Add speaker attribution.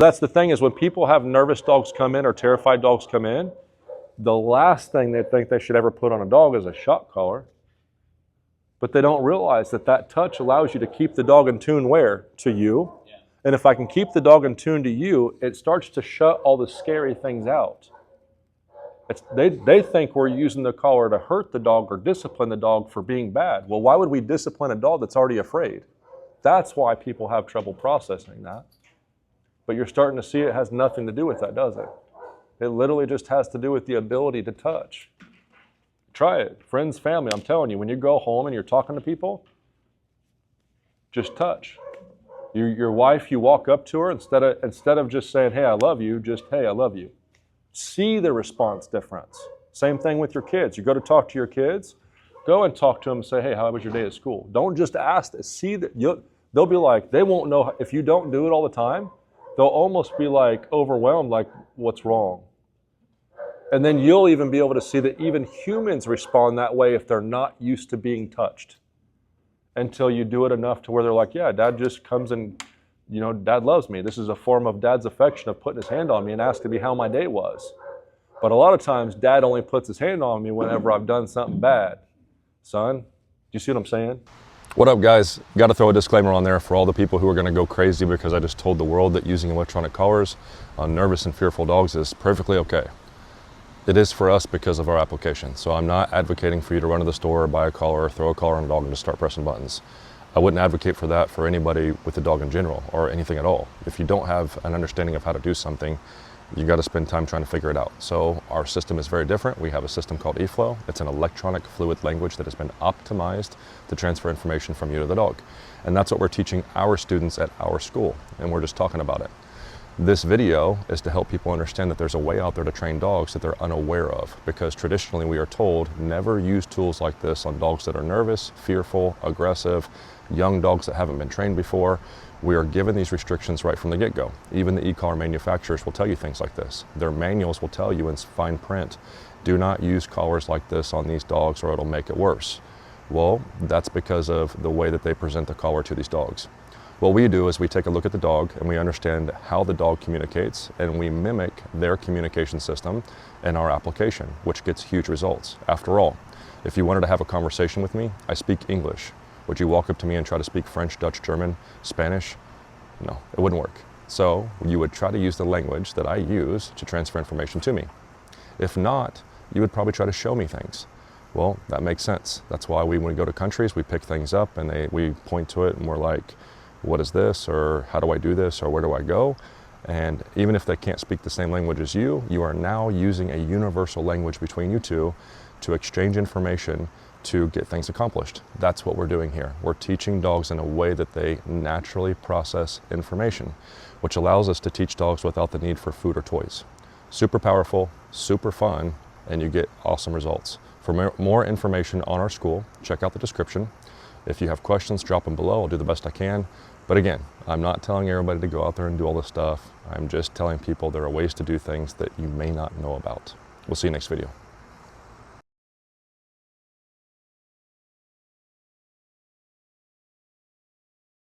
Speaker 1: That's the thing, is when people have nervous dogs come in or terrified dogs come in, the last thing they think they should ever put on a dog is a shock collar. But they don't realize that that touch allows you to keep the dog in tune where? To you. Yeah. And if I can keep the dog in tune to you, it starts to shut all the scary things out. They think we're using the collar to hurt the dog or discipline the dog for being bad. Well, why would we discipline a dog that's already afraid? That's why people have trouble processing that. But you're starting to see it has nothing to do with that, does it? It literally just has to do with the ability to touch. Try it. Friends, family, I'm telling you, when you go home and you're talking to people, just touch. Your wife, you walk up to her, instead of just saying, hey, I love you, just, hey, I love you. See the response difference. Same thing with your kids. You go to talk to your kids, go and talk to them and say, hey, how was your day at school? Don't just ask. See that they'll be like, they won't know. If you don't do it all the time, they'll almost be like overwhelmed, like, what's wrong? And then you'll even be able to see that even humans respond that way if they're not used to being touched. Until you do it enough to where they're like, yeah, dad just comes and, dad loves me. This is a form of dad's affection of putting his hand on me and asking me how my day was. But a lot of times, dad only puts his hand on me whenever I've done something bad. Son, do you see what I'm saying?
Speaker 2: What up, guys? Got to throw a disclaimer on there for all the people who are going to go crazy because I just told the world that using electronic collars on nervous and fearful dogs is perfectly okay. It is for us because of our application. So I'm not advocating for you to run to the store, buy a collar, throw a collar on a dog and just start pressing buttons. I wouldn't advocate for that for anybody with a dog in general or anything at all. If you don't have an understanding of how to do something, you got to spend time trying to figure it out. So our system is very different. We have a system called E-FLO. It's an electronic fluid language that has been optimized to transfer information from you to the dog. And that's what we're teaching our students at our school. And we're just talking about it. This video is to help people understand that there's a way out there to train dogs that they're unaware of, because traditionally we are told never use tools like this on dogs that are nervous, fearful, aggressive, young dogs that haven't been trained before. We are given these restrictions right from the get-go. Even the e-collar manufacturers will tell you things like this. Their manuals will tell you in fine print, do not use collars like this on these dogs or it'll make it worse. Well, that's because of the way that they present the collar to these dogs. What we do is we take a look at the dog and we understand how the dog communicates, and we mimic their communication system in our application, which gets huge results. After all, if you wanted to have a conversation with me, I speak English. Would you walk up to me and try to speak French, Dutch, German, Spanish? No, it wouldn't work. So you would try to use the language that I use to transfer information to me. If not, you would probably try to show me things. Well, that makes sense. That's why when we go to countries, we pick things up and we point to it and we're like, what is this, or how do I do this, or where do I go? And even if they can't speak the same language as you, you are now using a universal language between you two to exchange information to get things accomplished. That's what we're doing here. We're teaching dogs in a way that they naturally process information, which allows us to teach dogs without the need for food or toys. Super powerful, super fun, and you get awesome results. For more information on our school, check out the description. If you have questions, drop them below. I'll do the best I can. But again, I'm not telling everybody to go out there and do all this stuff. I'm just telling people there are ways to do things that you may not know about. We'll see you next video.